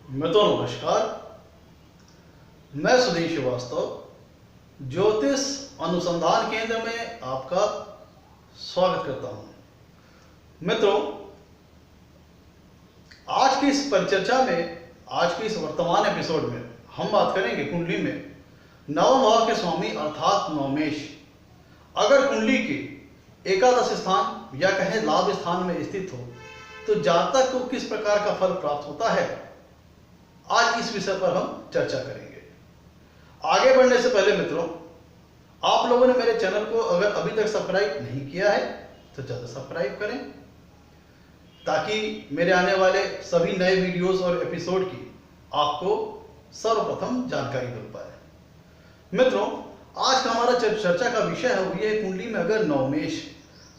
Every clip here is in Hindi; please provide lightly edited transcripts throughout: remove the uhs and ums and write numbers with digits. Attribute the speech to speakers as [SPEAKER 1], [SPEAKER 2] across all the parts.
[SPEAKER 1] नमस्कार। मैं सुधीर श्रीवास्तव ज्योतिष अनुसंधान केंद्र में आपका स्वागत करता हूं। मित्रों, आज की इस परिचर्चा में, आज की इस वर्तमान एपिसोड में हम बात करेंगे कुंडली में नवम भाव के स्वामी अर्थात नवमेश अगर कुंडली के एकादश स्थान या कहें लाभ स्थान में स्थित हो तो जातक को किस प्रकार का फल प्राप्त होता है। आज इस विषय पर हम चर्चा करेंगे। आगे बढ़ने से पहले मित्रों, आप लोगों ने मेरे चैनल को अगर अभी तक सब्सक्राइब नहीं किया है तो जल्द सब्सक्राइब करें ताकि मेरे आने वाले सभी नए वीडियोस और एपिसोड की आपको सर्वप्रथम जानकारी मिल पाए। मित्रों, आज का हमारा चर्चा का विषय है वो ये कुंडली में अगर नवमेश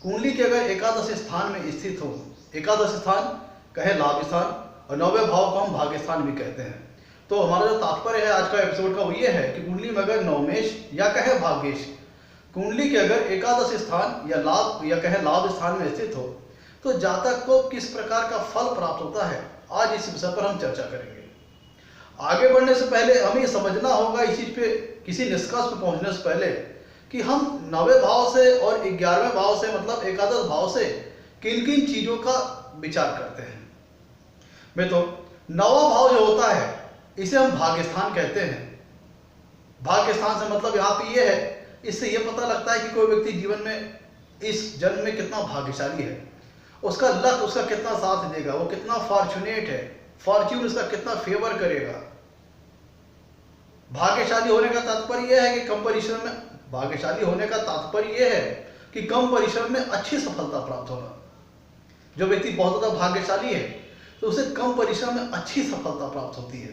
[SPEAKER 1] कुंडली के अगर एकादश स्थान में स्थित हो, एकादश स्थान कहे लाभ स्थान और नौवे भाव को हम भाग्य स्थान भी कहते हैं। तो हमारा जो तात्पर्य है आज का एपिसोड का वो ये है कि कुंडली में अगर नवमेश या कहे भाग्येश कुंडली के अगर एकादश स्थान या लाभ या कहे लाभ स्थान में स्थित हो तो जातक को किस प्रकार का फल प्राप्त होता है। आज इस विषय पर हम चर्चा करेंगे। आगे बढ़ने से पहले हमें समझना होगा इस चीज पे, किसी निष्कर्ष पर पहुंचने से पहले, कि हम नवे भाव से और 11वें भाव से मतलब एकादश भाव से किन किन चीजों का विचार करते हैं। मित्रों, नवा भाव जो होता है इसे हम भाग्य स्थान कहते हैं। भाग्य स्थान से मतलब यहाँ पे ये है, इससे ये पता लगता है कि कोई व्यक्ति जीवन में इस जन्म में कितना भाग्यशाली है, उसका लक उसका कितना साथ देगा, वो कितना फॉर्चुनेट है, फॉर्च्यून उसका कितना फेवर करेगा। भाग्यशाली होने का तात्पर्य यह है कि कम परिश्रम में, भाग्यशाली होने का तात्पर्य यह है कि कम परिश्रम में अच्छी सफलता प्राप्त होना। जो व्यक्ति बहुत ज्यादा भाग्यशाली है तो उसे कम परिश्रम में अच्छी सफलता प्राप्त होती है।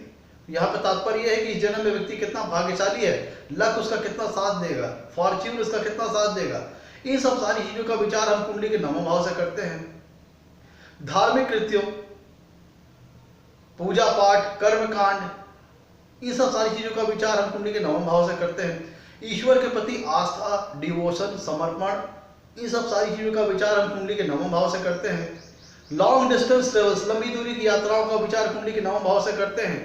[SPEAKER 1] यहाँ पे तात्पर्य यह है कि इस जन्म में व्यक्ति कितना भाग्यशाली है, लक उसका कितना साथ देगा, फॉर्च्यून उसका कितना साथ देगा। इन सब सारी चीजों का विचार हम कुंडली के नवम भाव से करते हैं। धार्मिक कृत्यों, पूजा पाठ, कर्म कांड, इन सब सारी चीजों का विचार हम कुंडली के नवम भाव से करते हैं। ईश्वर के प्रति आस्था, डिवोशन, समर्पण, इन सब सारी चीजों का विचार हम कुंडली के नवम भाव से करते हैं। लॉन्ग डिस्टेंस ट्रेवल्स, लंबी दूरी की यात्राओं का विचार कुंडली के नवम भाव से करते हैं।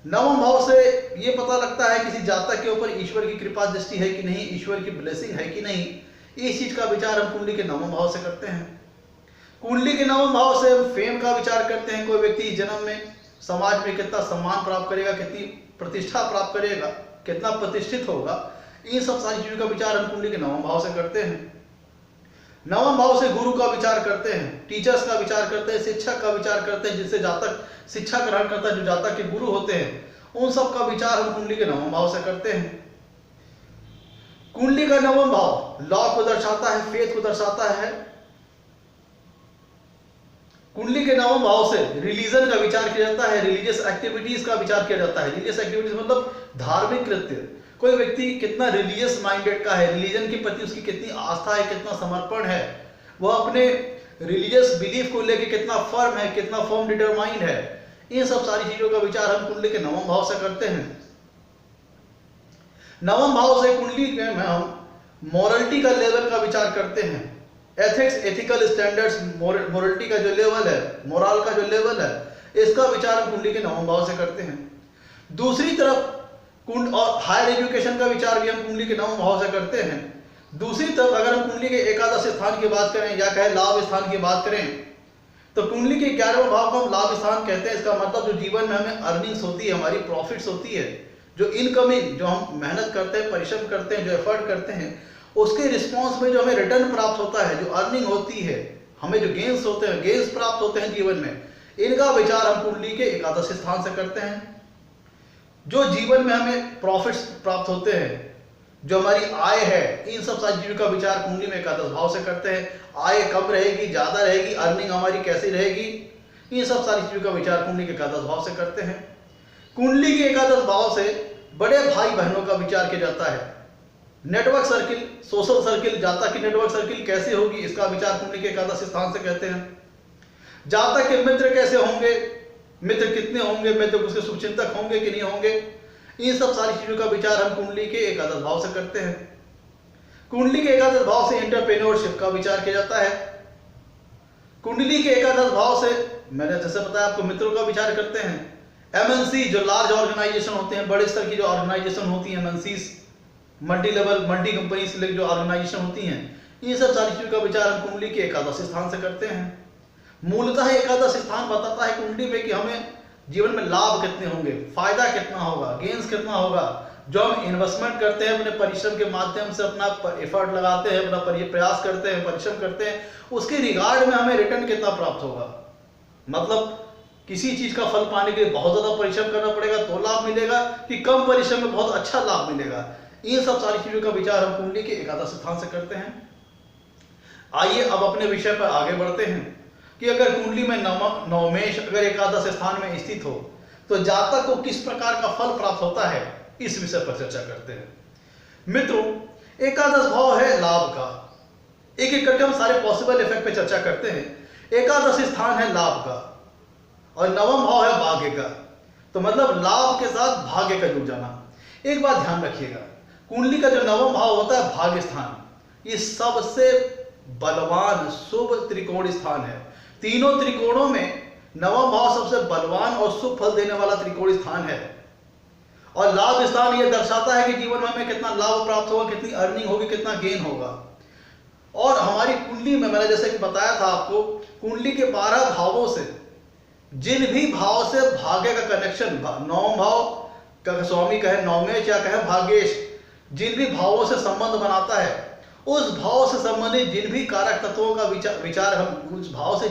[SPEAKER 1] नवम भाव से ये पता लगता है किसी जातक के ऊपर ईश्वर की कृपा दृष्टि है कि नहीं, ईश्वर की ब्लेसिंग है कि नहीं। इस चीज का विचार हम कुंडली के नवम भाव से करते हैं। कुंडली के नवम भाव से हम फेम का विचार करते हैं। कोई व्यक्ति जन्म में समाज में कितना सम्मान प्राप्त करेगा, कितनी प्रतिष्ठा प्राप्त करेगा, कितना प्रतिष्ठित होगा। इन सब सारी चीजों का विचार हम कुंडली के नवम भाव से करते हैं। नवम भाव से गुरु का विचार करते हैं, टीचर्स का विचार करते हैं, शिक्षक का विचार करते हैं, जिससे जातक शिक्षा ग्रहण करता है, जो जातक के गुरु होते हैं, उन सब का विचार हम कुंडली के नवम भाव से करते हैं। कुंडली का नवम भाव लॉ को दर्शाता है, फेथ को दर्शाता है। कुंडली के नवम भाव से रिलीजन का विचार किया जाता है, रिलीजियस एक्टिविटीज का विचार किया जाता है। रिलीजियस एक्टिविटीज मतलब धार्मिक कृत्य। कोई व्यक्ति कितना रिलीजियस माइंडेड का है, रिलीजन के प्रति उसकी कितनी आस्था है, कितना समर्पण है, वह अपने रिलीजियस बिलीफ को लेकर कितना फर्म है, कितना फर्म डिटरमाइंड है। इन सब सारी चीजों का विचार हम कुंडली के नवम भाव से करते हैं। नवम भाव से कुंडली में हम मॉरलिटी का लेवल का विचार करते हैं। एथिक्स, एथिकल स्टैंडर्ड्स, मॉरलिटी का जो लेवल है, मोरल का जो लेवल है, इसका विचार हम कुंडली के नवम भाव से करते हैं। दूसरी तरफ कुंड और हायर एजुकेशन का विचार भी हम कुंडली के नवम भाव से करते हैं। दूसरी तरफ अगर हम कुंडली के एकादश स्थान की बात करें या कहे लाभ स्थान की बात करें तो कुंडली के 11वें भाव को हम लाभ स्थान कहते हैं। इसका मतलब जो जीवन में हमें अर्निंग्स होती है, हमारी प्रॉफिट्स होती है, जो इनकमिंग, जो हम मेहनत करते हैं, परिश्रम करते हैं, जो एफर्ट करते हैं, उसके रिस्पॉन्स में जो हमें रिटर्न प्राप्त होता है, जो अर्निंग होती है, हमें जो गेन्स होते हैं, गेन्स प्राप्त होते हैं जीवन में, इनका विचार हम कुंडली के एकादश स्थान से करते हैं। जो जीवन में हमें प्रॉफिट्स प्राप्त होते हैं, जो हमारी आय है, इन सब सारी चीजों का विचार कुंडली में एकादश भाव से करते हैं। आय कब रहेगी, ज्यादा रहेगी, अर्निंग हमारी कैसी रहेगी, इन सब सारी चीजों का विचार कुंडली के एकादश भाव से करते हैं। कुंडली के एकादश भाव से बड़े भाई बहनों का विचार किया जाता है। नेटवर्क सर्किल, सोशल सर्किल, जातक की नेटवर्क सर्किल कैसे होगी, इसका विचार कुंडली के एकादश स्थान से कहते हैं। जातक के मित्र कैसे होंगे, मित्र कितने होंगे, मित्र उसके शुभचिंतक होंगे कि नहीं होंगे, इन सब सारी चीजों का विचार हम कुंडली के एकादश भाव से करते हैं। कुंडली के एकादश भाव से एंटरप्रेन्योरशिप का विचार किया जाता है। कुंडली के एकादश भाव से मैंने जैसे बताया आपको, मित्रों का विचार करते हैं। एमएनसी जो लार्ज ऑर्गेनाइजेशन होते हैं, बड़े स्तर की जो ऑर्गेनाइजेशन होती है, MNCs, multi level multi company से जो ऑर्गेनाइजेशन होती हैं, ये सब सारी चीजों का विचार हम कुंडली के एकादश स्थान से करते हैं। मूलतः एकादश स्थान बताता है कुंडली में कि हमें जीवन में लाभ कितने होंगे, फायदा कितना होगा, गेन्स कितना होगा। जो हम इन्वेस्टमेंट करते हैं अपने परिश्रम के माध्यम से, अपना एफर्ट लगाते हैं, अपना प्रयास करते हैं, परिश्रम करते हैं, उसके रिगार्ड में हमें रिटर्न कितना प्राप्त होगा। मतलब किसी चीज का फल पाने के लिए बहुत ज्यादा परिश्रम करना पड़ेगा तो लाभ मिलेगा, कि कम परिश्रम में बहुत अच्छा लाभ मिलेगा। इन सब सारी चीजों का विचार हम कुंडली के एकादश स्थान से करते हैं। आइए अब अपने विषय पर आगे बढ़ते हैं कि अगर कुंडली में नवमेश अगर एकादश स्थान में स्थित हो तो जातक को किस प्रकार का फल प्राप्त होता है, इस विषय पर चर्चा करते हैं। मित्रों, एकादश भाव है लाभ का। एक एक करके हम सारे पॉसिबल इफेक्ट पे चर्चा करते हैं। एकादश स्थान है लाभ का और नवम भाव है भाग्य का। तो मतलब लाभ के साथ भाग्य का जुड़ जाना। एक बात ध्यान रखिएगा, कुंडली का जो नवम भाव होता है भाग्य स्थान, ये सबसे बलवान शुभ त्रिकोण स्थान है। तीनों त्रिकोणों में नवम भाव सबसे बलवान और शुभ फल देने वाला त्रिकोण स्थान है। और लाभ स्थान यह दर्शाता है कि जीवन में हमें कितना लाभ प्राप्त होगा, कितनी अर्निंग होगी, कितना गेन होगा। और हमारी कुंडली में मैंने जैसे कि बताया था आपको, कुंडली के 12 भावों से जिन भी भाव से भाग्य का कनेक्शन, नवम भाव का स्वामी कहे नवमेश या कहे भाग्येश, जिन भी भावों से संबंध बनाता है, उस भाव से संबंधित जिन भी कारक तत्वों का विचार हम उस भाव से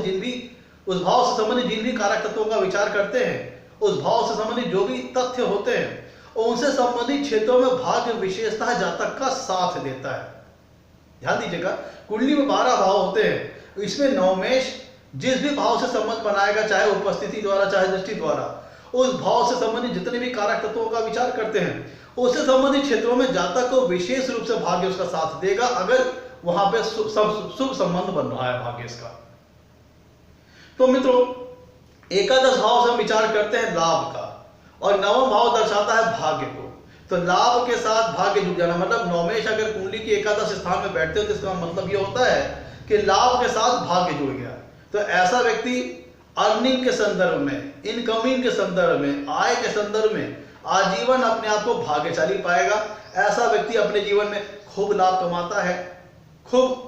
[SPEAKER 1] संबंधित जिन भी कारक तत्वों का विचार करते हैं, उस भाव से संबंधित जो भी तथ्य होते हैं, उनसे संबंधित क्षेत्रों में भाग्य विशेषता जातक का साथ देता है। ध्यान दीजिएगा, कुंडली में 12 भाव होते हैं, इसमें नवमेश जिस भी भाव से संबंध बनाएगा, चाहे उपस्थिति द्वारा चाहे दृष्टि द्वारा, उस भाव से संबंधित जितने भी कारक तत्वों का विचार करते हैं, उससे संबंधित क्षेत्रों में जातक को विशेष रूप से भाग्य उसका साथ देगा, अगर वहां पे शुभ संबंध बन रहा है भाग्य इसका। तो मित्रों, एकादश भाव से हम विचार करते हैं लाभ का और नवम भाव दर्शाता है भाग्य को। तो लाभ के साथ भाग्य जुड़ जाना, मतलब नवमेश अगर कुंडली के एकादश स्थान में बैठते हो तो इसका मतलब यह होता है कि लाभ के साथ भाग्य जुड़ गया। तो ऐसा व्यक्ति अर्निंग के संदर्भ में, इनकमिंग के संदर्भ में, आय के संदर्भ में आजीवन अपने आप को भाग्यशाली पाएगा। ऐसा व्यक्ति अपने जीवन में खूब लाभ कमाता है, खूब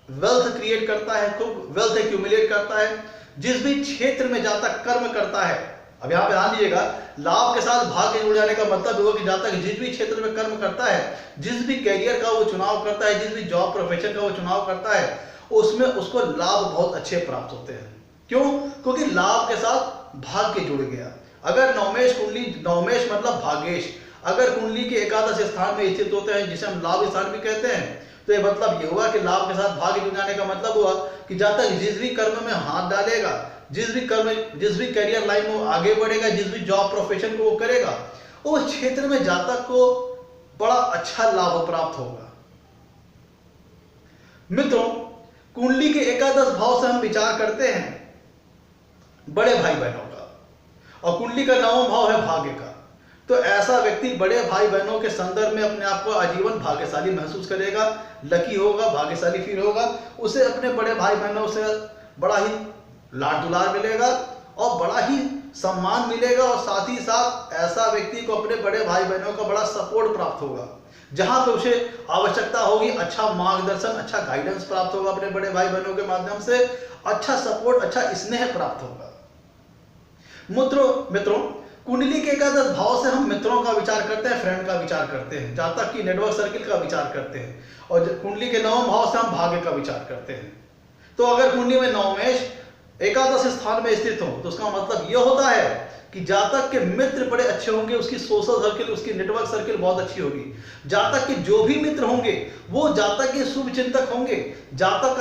[SPEAKER 1] वेल्थ क्रिएट करता है, खूब वेल्थ एक्यूमुलेट करता है। जिस भी क्षेत्र में जातक कर्म करता है, अब यहां पे ध्यान दीजिएगा, लाभ के साथ भाग्य जुड़ जाने का मतलब हुआ कि जातक जिस भी क्षेत्र में कर्म करता है, जिस भी कैरियर का वो चुनाव करता है, जिस भी जॉब प्रोफेशन का वो चुनाव करता है, उसमें उसको लाभ बहुत अच्छे प्राप्त होते हैं। क्यों? क्योंकि लाभ के साथ भाग्य जुड़ गया। अगर नवमेश मतलब भाग्येश अगर कुंडली के एकादश स्थान में स्थित होते हैं, जिसे हम लाभ स्थान भी कहते हैं, तो ये मतलब ये हुआ कि लाभ के साथ भाग्य जुड़ जाने का मतलब हुआ कि जातक जिस भी कर्म में हाथ डालेगा, जिस भी करियर लाइन में आगे बढ़ेगा, जिस भी जॉब प्रोफेशन को वो करेगा, उस क्षेत्र में जातक को बड़ा अच्छा लाभ प्राप्त होगा। मित्रों, कुंडली के एकादश भाव से हम विचार करते हैं बड़े भाई बहनों का, और कुंडली का नवम भाव है भाग्य का। तो ऐसा व्यक्ति बड़े भाई बहनों के संदर्भ में अपने आप को आजीवन भाग्यशाली महसूस करेगा, लकी होगा, भाग्यशाली फील होगा। उसे अपने बड़े भाई बहनों से बड़ा ही लाड दुलार मिलेगा और बड़ा ही सम्मान मिलेगा, और साथ ही साथ ऐसा व्यक्ति को अपने बड़े भाई बहनों का बड़ा सपोर्ट प्राप्त होगा। जहां पे उसे आवश्यकता होगी, अच्छा मार्गदर्शन, अच्छा गाइडेंस प्राप्त होगा अपने बड़े भाई बहनों के माध्यम से, अच्छा सपोर्ट, अच्छा स्नेह प्राप्त होगा। मित्रों, कुंडली के एकादश भाव से हम मित्रों का विचार करते हैं, फ्रेंड का विचार करते हैं, जातक की नेटवर्क सर्किल का विचार करते हैं, और कुंडली के नवम भाव से हम भाग्य का विचार करते हैं। तो अगर कुंडली में नवमेश एकादश स्थान में स्थित हो तो उसका मतलब यह होता है कि जातक के मित्र बड़े अच्छे होंगे, उसकी सोशल सर्किल, उसकी नेटवर्क सर्किल बहुत अच्छी होगी। जातक के जो भी मित्र होंगे वो जातक के शुभ चिंतक होंगे, जातक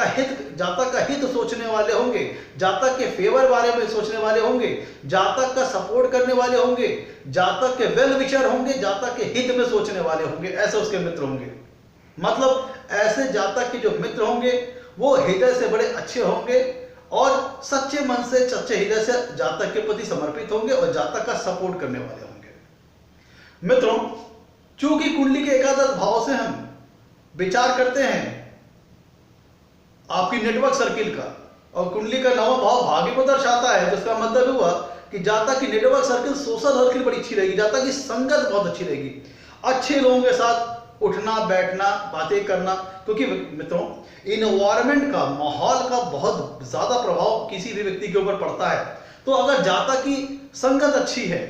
[SPEAKER 1] का हित सोचने वाले होंगे, जातक के फेवर बारे में सोचने वाले होंगे, जातक का सपोर्ट करने वाले होंगे, जातक के वेल विचर होंगे, जातक के हित में सोचने वाले होंगे, ऐसे उसके मित्र होंगे। मतलब ऐसे जातक के जो मित्र होंगे वो हृदय से बड़े अच्छे होंगे और सच्चे मन से, सच्चे हृदय से जातक के प्रति समर्पित होंगे और जातक का सपोर्ट करने वाले होंगे। मित्रों, चूंकि कुंडली के एकादश भाव से हम विचार करते हैं आपकी नेटवर्क सर्किल का, और कुंडली का नवम भाव भाग्य को दर्शाता है, जिसका मतलब हुआ कि जातक की नेटवर्क सर्किल, सोशल सर्किल बड़ी अच्छी रहेगी, जातक की संगत बहुत अच्छी रहेगी, अच्छे लोगों के साथ उठना बैठना बातें करना, क्योंकि मित्रों इन्वायरमेंट का, माहौल का बहुत ज्यादा प्रभाव किसी भी व्यक्ति के ऊपर पड़ता है। तो अगर जातक की संगत अच्छी है,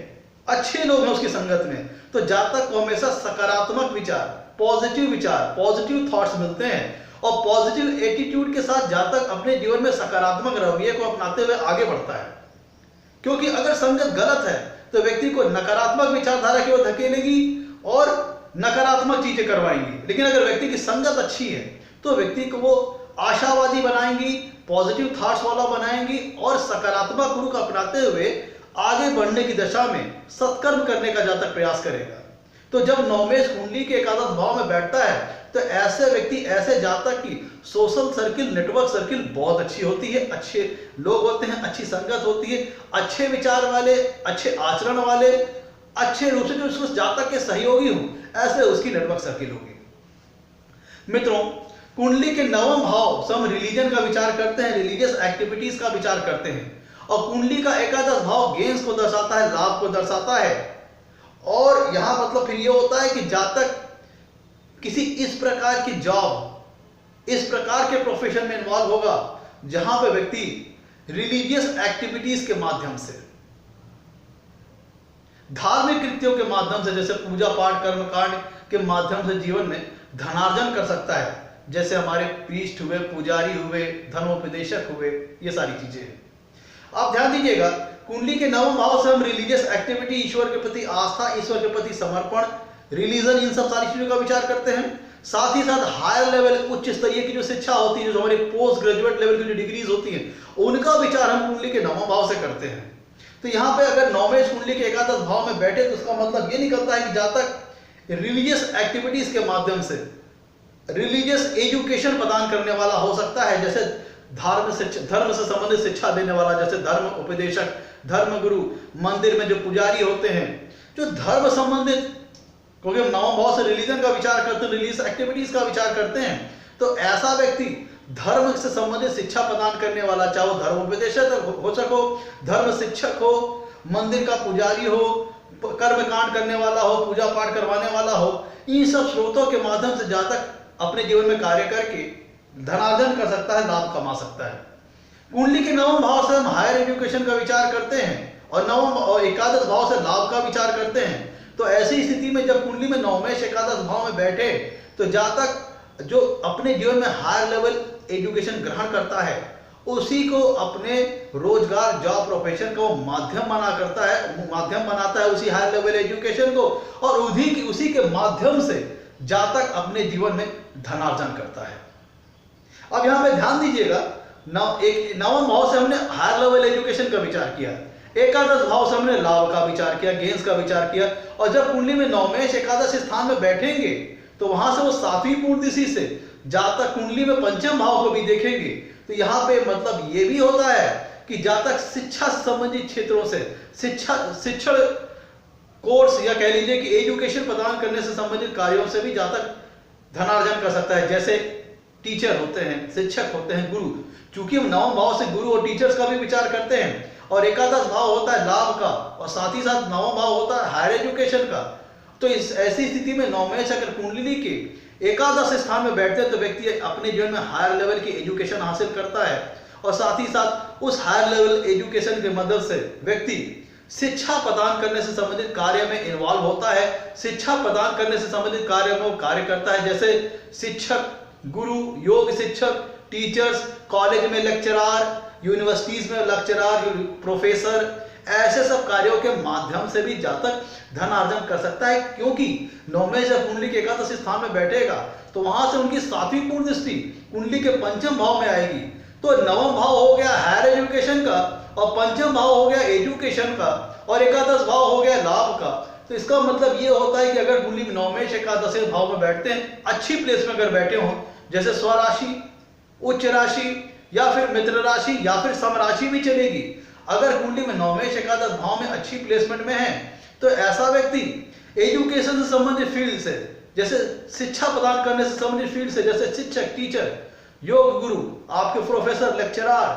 [SPEAKER 1] अच्छे लोग हैं उसकी संगत में, तो जातक को हमेशा सकारात्मक विचार, पॉजिटिव थॉट्स मिलते हैं, और पॉजिटिव एटीट्यूड के साथ जातक अपने जीवन में सकारात्मक रवैये को अपनाते हुए आगे बढ़ता है। क्योंकि अगर संगत गलत है तो व्यक्ति को नकारात्मक विचारधारा की ओर धकेलेगी और नकारात्मक चीजें करवाएंगी, लेकिन अगर व्यक्ति की संगत अच्छी है तो व्यक्ति को वो आशावादी बनाएंगी, पॉजिटिव थॉट्स वाला बनाएंगी और सकारात्मक गुरु को अपनाते हुए आगे बढ़ने की दिशा में सत्कर्म करने का जातक प्रयास करेगा। तो जब नवमेश कुंडली के एकादश भाव में बैठता है तो ऐसे व्यक्ति, ऐसे जातक की सोशल सर्किल, नेटवर्क सर्किल बहुत अच्छी होती है, अच्छे लोग होते हैं, अच्छी संगत होती है, अच्छे विचार वाले, अच्छे आचरण वाले, अच्छे रूप से जो उस जातक के सहयोगी हों, ऐसे उसकी नेटवर्क सर्किल होगी। मित्रों, कुंडली के नवम भाव से हम रिलीजन का विचार करते हैं, रिलीजियस एक्टिविटीज का विचार करते हैं, और कुंडली का एकादश भाव गेन्स को दर्शाता है, लाभ को दर्शाता है। और यहां मतलब फिर ये होता है कि जातक किसी इस प्रकार की जॉब, इस प्रकार के प्रोफेशन में इन्वॉल्व होगा जहां पे व्यक्ति रिलीजियस एक्टिविटीज के माध्यम से, धार्मिक कृत्यों के माध्यम से, जैसे पूजा पाठ कर्मकांड के माध्यम से जीवन में धनार्जन कर सकता है, जैसे हमारे प्रीस्ट हुए, पुजारी हुए, धर्मोपदेशक हुए, ये सारी चीजें हैं। आप ध्यान दीजिएगा, कुंडली के नवम भाव से हम रिलीजियस एक्टिविटी, ईश्वर के प्रति आस्था, ईश्वर के प्रति समर्पण, रिलीजन, इन सब सारी चीजों का विचार करते हैं। साथ ही साथ हायर लेवल, उच्च स्तरीय की जो शिक्षा होती है, जो हमारी पोस्ट ग्रेजुएट लेवल की जो डिग्रीज होती हैं, उनका विचार हम कुंडली के नवम भाव से करते हैं। तो यहाँ पे अगर नवमेश कुंडली के एकादश भाव में बैठे तो उसका मतलब ये निकलता है कि जातक रिलीजियस एक्टिविटीज के माध्यम से रिलीजियस एजुकेशन प्रदान करने वाला हो सकता है, जैसे धर्म से संबंधित शिक्षा देने वाला, जैसे धर्म उपदेशक, धर्म गुरु, मंदिर में जो पुजारी होते हैं, जो धर्म संबंधित, क्योंकि हम नवम भाव से रिलीजन का विचार करते हैं, रिलीजियस एक्टिविटीज का विचार करते हैं, तो ऐसा व्यक्ति धर्म से संबंधित शिक्षा प्रदान करने वाला, चाहे वो धर्म उपदेशक हो सको, धर्म शिक्षक हो, मंदिर का पुजारी हो, कर्मकांड करने वाला हो, पूजा पाठ करवाने वाला हो, इन सब स्रोतों के माध्यम से जातक अपने जीवन में कार्य करके धनार्जन कर सकता है, लाभ कमा सकता है। कुंडली के नवम भाव से हम हायर एजुकेशन का विचार करते हैं और नवम और एकादश भाव से लाभ का विचार करते हैं। तो ऐसी स्थिति में जब कुंडली में नवमेश एकादश भाव में बैठे तो जातक जो अपने जीवन में हायर लेवल एजुकेशन ग्रहण करता है, उसी को अपने रोजगार, जॉब, प्रोफेशन का माध्यम बनाता है उसी हायर लेवल एजुकेशन को, और उसी के माध्यम से जातक अपने जीवन में धनार्जन करता है। अब यहां पे ध्यान दीजिएगा, नवम भाव से हमने हायर लेवल एजुकेशन का विचार किया, एकादश भाव से हमने लाभ का विचार किया, गेंस का विचार किया, और जब कुंडली में नवमेश एकादश स्थान में बैठेंगे तो वहां से वो सातवीं पूर्णदिशी से जातक कुंडली में पंचम भाव को भी देखेंगे। तो यहाँ पे मतलब ये भी होता है कि जातक शिक्षा से संबंधित क्षेत्रों से, शिक्षण कोर्स या कह लीजिए कि एजुकेशन प्रदान करने से संबंधित कार्यों से भी जातक धनार्जन कर सकता है, जैसे टीचर होते हैं, शिक्षक होते हैं, गुरु। चूंकि हम नवम भाव से गुरु और टीचर्स का भी विचार करते हैं, और एकादश भाव होता है लाभ का, और साथ ही साथ नवम भाव होता है हायर एजुकेशन का। तो इस ऐसी स्थिति में नवमेश अगर कुंडली के एकादश स्थान में बैठते हैं तो व्यक्ति अपने जीवन में हायर लेवल की एजुकेशन हासिल करता है, और साथ ही साथ उस हायर लेवल एजुकेशन की मदद से व्यक्ति शिक्षा प्रदान करने से संबंधित कार्य में इन्वॉल्व होता है, शिक्षा प्रदान करने से संबंधित कार्य में कार्य करता है, जैसे शिक्षक, गुरु, योग शिक्षक, टीचर्स, कॉलेज में लेक्चरार, यूनिवर्सिटीज में लेक्चरार, प्रोफेसर, ऐसे सब कार्यों के माध्यम से भी जातक धनार्जन कर सकता है। क्योंकि नवमेश जब कुंडली के एकादश स्थान में बैठेगा तो वहां से उनकी सातवीं पूर्णदृष्टि कुंडली के पंचम भाव में आएगी। तो नवम भाव हो गया हायर एजुकेशन का, और पंचम भाव हो गया एजुकेशन का, और एकादश भाव हो गया लाभ का। तो इसका मतलब ये होता है कि अगर कुंडली में नवमेश एकादश भाव में बैठते हैं, अच्छी प्लेस में अगर बैठे हों, जैसे स्वराशि, उच्च राशि, या फिर मित्र राशि, या फिर समराशि भी चलेगी। अगर कुंडली में नवमेश एकादश भाव में अच्छी प्लेसमेंट में है तो ऐसा व्यक्ति एजुकेशन से संबंधित फील्ड से, जैसे शिक्षा प्रदान करने से संबंधित फील्ड से, जैसे शिक्षक, टीचर, योग गुरु, आपके प्रोफेसर, लेक्चरार,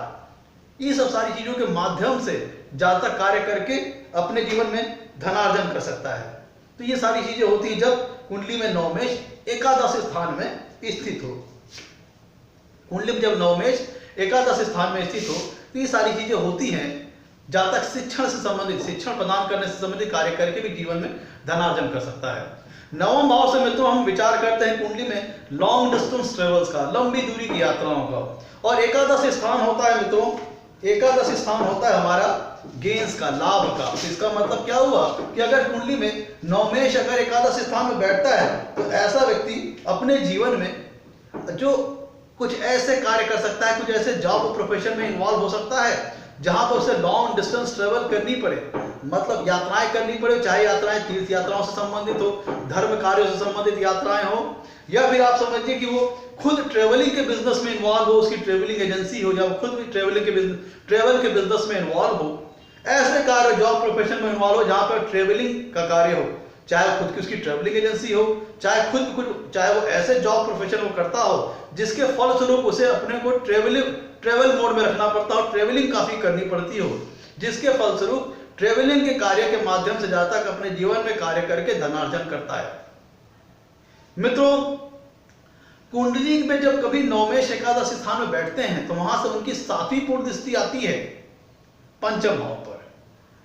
[SPEAKER 1] ये सब सारी चीजों के माध्यम से जातक कार्य करके अपने जीवन में धनार्जन कर सकता है। तो ये सारी चीजें होती हैं जब कुंडली में नवमेष एकादश स्थान में स्थित हो। कुंडली में जब नवमेष एकादश स्थान में स्थित हो तो ये सारी चीजें होती हैं। जातक शिक्षण से संबंधित, शिक्षण प्रदान करने से संबंधित कार्य करके भी जीवन में धनार्जन कर सकता है। नवम भाव से मित्रों हम विचार करते हैं कुंडली में लॉन्ग डिस्टेंस ट्रेवल्स का, लंबी दूरी की यात्राओं का। और एकादश स्थान होता है मित्रों, एकादश स्थान होता है हमारा गेंस का, लाभ का। तो इसका मतलब क्या हुआ कि अगर कुंडली में नवमेष अगर एकादश स्थान में बैठता है तो ऐसा व्यक्ति अपने जीवन में जो कुछ ऐसे कार्य कर सकता है, कुछ ऐसे जॉब प्रोफेशन में इन्वॉल्व हो सकता है जहां पर उसे लॉन्ग डिस्टेंस ट्रेवल करनी पड़े, मतलब यात्राएं करनी पड़े, चाहे यात्राएं तीर्थ यात्राओं से संबंधित हो, धर्म कार्यों से संबंधित यात्राएं हो, या फिर आप समझिए कि वो खुद ट्रेवलिंग के बिजनेस में इन्वॉल्व हो, उसकी ट्रेवलिंग एजेंसी हो, या वो खुद भी ट्रेवल के बिजनेस में इन्वॉल्व हो। ऐसे कार्य जॉब प्रोफेशन में इन्वॉल्व हो जहां पर ट्रेवलिंग का कार्य हो, चाहे खुद की उसकी ट्रेवलिंग एजेंसी हो, चाहे वो ऐसे जॉब प्रोफेशन वो करता हो जिसके फलस्वरूप उसे अपने को ट्रेवल मोड में रखना पड़ता हो, ट्रेवलिंग काफी करनी पड़ती हो, जिसके फलस्वरूप ट्रेवलिंग के कार्य के माध्यम से जातक अपने जीवन में कार्य करके धनार्जन करता है। मित्रों, कुंडली में जब कभी नवमेष एकादश स्थान में बैठते हैं तो वहां से उनकी 7वीं पूर्ण दृष्टि आती है पंचम भाव पर।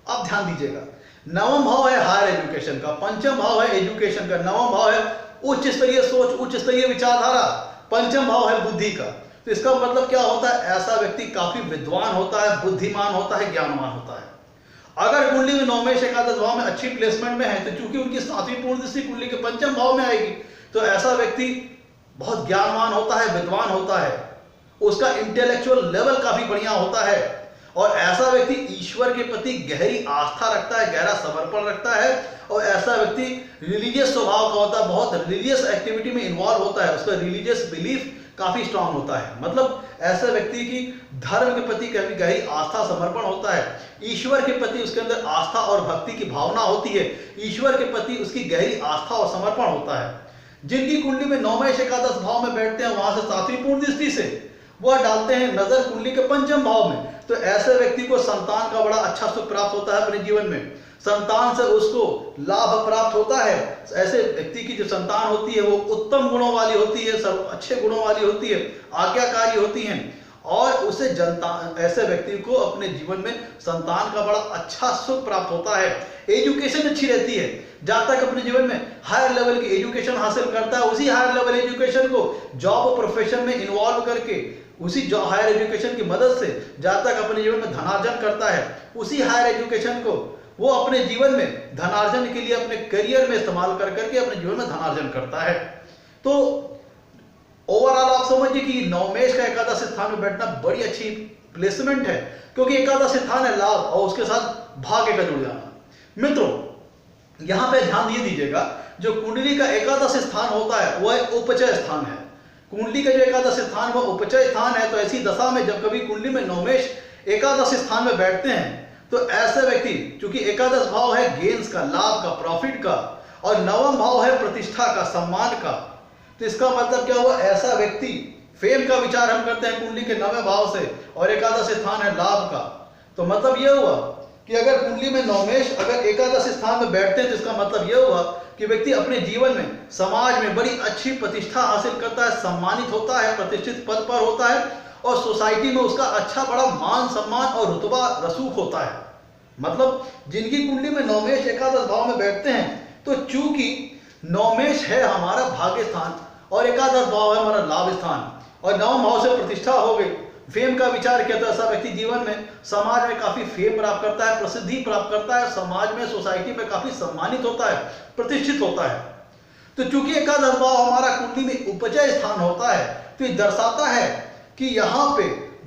[SPEAKER 1] अब ध्यान दीजिएगा, नवम भाव है हायर एजुकेशन का, पंचम भाव है एजुकेशन का, नवम भाव है उच्च स्तरीय सोच, उच्च स्तरीय विचारधारा, पंचम भाव है बुद्धि का। तो इसका मतलब क्या होता है, ऐसा व्यक्ति काफी विद्वान होता है, बुद्धिमान होता है, ज्ञानवान होता है। अगर कुंडली में नवमेष एकादश भाव में अच्छी प्लेसमेंट में है तो चूंकि उनकी 7वीं पूर्ण दृष्टि कुंडली के पंचम भाव में आएगी तो ऐसा व्यक्ति बहुत ज्ञानवान होता है, विद्वान होता है, उसका इंटेलेक्चुअल लेवल काफी बढ़िया होता है, और ऐसा व्यक्ति ईश्वर के प्रति गहरी आस्था रखता है, गहरा समर्पण रखता है, और ऐसा व्यक्ति रिलीजियस स्वभाव का होता है, बहुत रिलीजियस एक्टिविटी में इन्वॉल्व होता है, उसका रिलीजियस बिलीफ काफी स्ट्रांग होता है। मतलब ऐसे व्यक्ति की धर्म के प्रति काफी गहरी आस्था समर्पण होता है, ईश्वर के प्रति उसके अंदर आस्था और भक्ति की भावना होती है, ईश्वर के प्रति उसकी गहरी आस्था और समर्पण होता है। जिनकी कुंडली में नवमेष एकादश भाव में बैठते हैं वहां से 7वीं पूर्ण दृष्टि से वह डालते हैं नजर कुंडली के पंचम भाव में, तो ऐसे व्यक्ति को संतान का बड़ा अच्छा सुख प्राप्त होता है अपने जीवन में, संतान से उसको लाभ प्राप्त होता है। ऐसे व्यक्ति की जो संतान होती है वो उत्तम गुणों वाली होती है, सब अच्छे गुणों वाली होती है, आज्ञाकारी होती हैं, और उसे ऐसे व्यक्ति को अपने जीवन में संतान का बड़ा अच्छा सुख प्राप्त होता है। एजुकेशन अच्छी रहती है, जहां तक अपने जीवन में हायर लेवल की एजुकेशन हासिल करता है, उसी हायर लेवल एजुकेशन को जॉब प्रोफेशन में इन्वॉल्व करके उसी हायर एजुकेशन की मदद से जहां तक अपने जीवन में धनार्जन करता है, उसी हायर एजुकेशन को वो अपने जीवन में धनार्जन के लिए अपने करियर में इस्तेमाल कर करके अपने जीवन में धनार्जन करता है। तो ओवरऑल आप समझिए कि नवमेष का एकादश स्थान में बैठना बड़ी अच्छी प्लेसमेंट है, क्योंकि एकादश स्थान है लाभ और उसके साथ भाग्य का जुड़ जाना। मित्रों, यहां पे ध्यान ये दीजिएगा, जो कुंडली का एकादश स्थान होता है वह उपचय स्थान है। कुंडली का जो एकादश स्थान वह उपचय स्थान है। तो ऐसी दशा में जब कभी कुंडली में नवमेष एकादश स्थान में बैठते हैं तो ऐसे व्यक्ति, चूंकि एकादश भाव है गेंस का, लाभ का, प्रॉफिट का, और नवम भाव है प्रतिष्ठा का, सम्मान का, तो इसका मतलब क्या हुआ, ऐसा व्यक्ति फेम का विचार हम करते हैं कुंडली के नवम भाव से, और एकादश स्थान है लाभ का। तो मतलब यह हुआ कि अगर कुंडली में नवमेष अगर एकादश स्थान में बैठते हैं तो इसका मतलब यह हुआ कि व्यक्ति अपने जीवन में समाज में बड़ी अच्छी प्रतिष्ठा हासिल करता है, सम्मानित होता है, प्रतिष्ठित पद पर होता है, और सोसाइटी में उसका अच्छा बड़ा मान सम्मान और रुतबा रसूख होता है। मतलब जिनकी कुंडली में नवमेष एकादश भाव में बैठते हैं, तो चूंकि नवमेष है हमारा भाग्य स्थान और एकादश भाव है हमारा लाभ स्थान, और नवम भाव से प्रतिष्ठा हो गई, फेम का विचार किया, तो ऐसा व्यक्ति जीवन में समाज में काफी फेम प्राप्त करता है, प्रसिद्धि प्राप्त करता है, समाज में सोसाइटी में काफी सम्मानित होता है, प्रतिष्ठित होता है। तो चूंकि एकादश भाव हमारा कुंडली में उपचय स्थान होता है, तो ये दर्शाता है कि यहाँ पे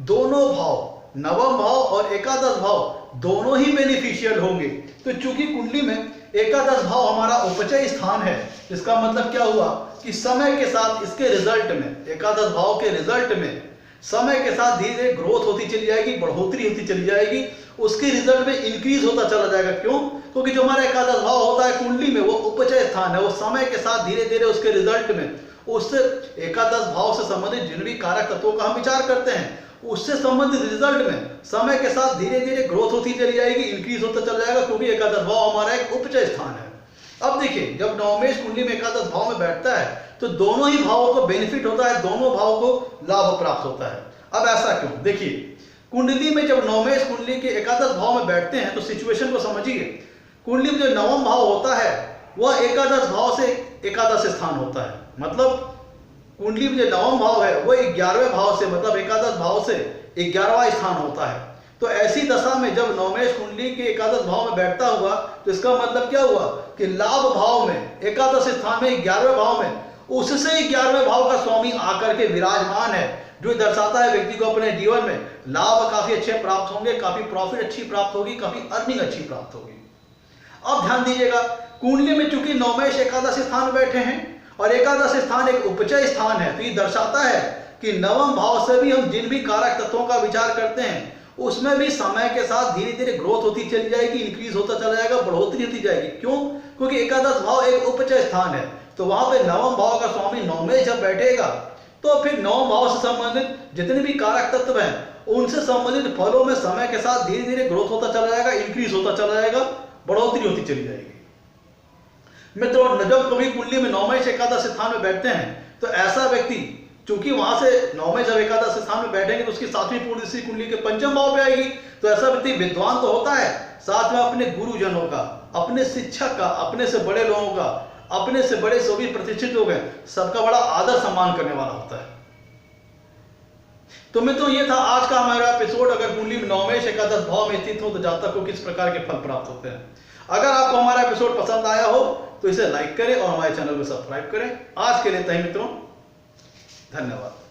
[SPEAKER 1] दोनों भाव, नवम भाव और एकादश भाव दोनों ही बेनिफिशियल होंगे। तो चूंकि कुंडली में एकादश भाव हमारा उपचय स्थान है, इसका मतलब क्या हुआ कि समय के साथ इसके रिजल्ट में, एकादश भाव के रिजल्ट में समय के साथ धीरे धीरे ग्रोथ होती चली जाएगी, बढ़ोतरी होती चली जाएगी, उसके रिजल्ट में इंक्रीज होता चला जाएगा। क्यों? क्योंकि जो हमारा एकादश भाव होता है कुंडली में वो उपचय स्थान है, वो समय के साथ धीरे धीरे उसके रिजल्ट में उस एकादश भाव से संबंधित जिन भी कारक तत्वों का हम विचार करते हैं उससे संबंधित रिजल्ट में समय के साथ धीरे धीरे ग्रोथ होती चली जाएगी, इंक्रीज होता चला जाएगा, क्योंकि एकादश भाव हमारा एक उपचय स्थान है। अब देखिए, जब नवमेश कुंडली में एकादश भाव में बैठता है तो दोनों ही भावों को बेनिफिट होता है, दोनों भावों को लाभ प्राप्त होता है। अब ऐसा क्यों? देखिए, कुंडली में जब नवमेश कुंडली के एकादश भाव में बैठते हैं तो सिचुएशन को समझिए। कुंडली में जो नवम भाव होता है वह एकादश भाव से एकादश स्थान होता है, मतलब कुंडली में जो नवम भाव है वह 11वें भाव से, मतलब एकादश भाव से 11वां स्थान होता है। तो ऐसी दशा में जब नवमेश कुंडली के एकादश भाव में बैठता हुआ तो इसका मतलब क्या हुआ कि लाभ भाव में, एकादश स्थान में 11वें भाव में, उससे 11वें भाव का स्वामी आकर के विराजमान है, जो दर्शाता है व्यक्ति को अपने जीवन में लाभ काफी अच्छे प्राप्त होंगे, काफी प्रॉफिट अच्छी प्राप्त होगी, काफी अर्निंग अच्छी प्राप्त होगी। अब ध्यान दीजिएगा, कुंडली में चूंकि नवमेश एकादश स्थान में बैठे हैं और एकादश स्थान एक उपचय स्थान है, तो ये दर्शाता है कि नवम भाव से भी हम जिन भी कारक तत्वों का विचार करते हैं उसमें भी समय के साथ धीरे धीरे ग्रोथ होती चली जाएगी, इंक्रीज होता चला जाएगा, बढ़ोतरी होती जाएगी। क्यों? क्योंकि एकादश भाव एक उपचय स्थान है, तो वहां पे नवम भाव का स्वामी नवमेश जब बैठेगा तो फिर नवम भाव से संबंधित जितने भी कारक तत्व हैं उनसे संबंधित फलों में समय के साथ धीरे धीरे ग्रोथ होता चला जाएगा, इंक्रीज होता चला जाएगा, बढ़ोतरी होती चली जाएगी। मित्रों, जब कभी कुंडली में नवमेश एकादश स्थान में बैठते हैं तो ऐसा व्यक्ति, चूंकि वहां से नवमेश जब एकादश स्थान में बैठेंगे तो उसकी 7वीं पूर्ण दृष्टि कुंडली के पंचम भाव पे आएगी, तो ऐसा व्यक्ति विद्वान तो होता है, साथ में अपने गुरुजनों का, अपने शिक्षक का, अपने से बड़े लोगों का, अपने से बड़े जो भी प्रतिष्ठित लोग हैं सबका बड़ा आदर सम्मान करने वाला होता है। तो मित्रों, ये था आज का हमारा एपिसोड। अगर कुंडली में नवमेश एकादश भाव में स्थित हो तो जातक को किस प्रकार के फल प्राप्त होते हैं। अगर आपको हमारा एपिसोड पसंद आया हो तो इसे लाइक करें और हमारे चैनल को सब्सक्राइब करें। आज के लिए इतना ही मित्रों, धन्यवाद।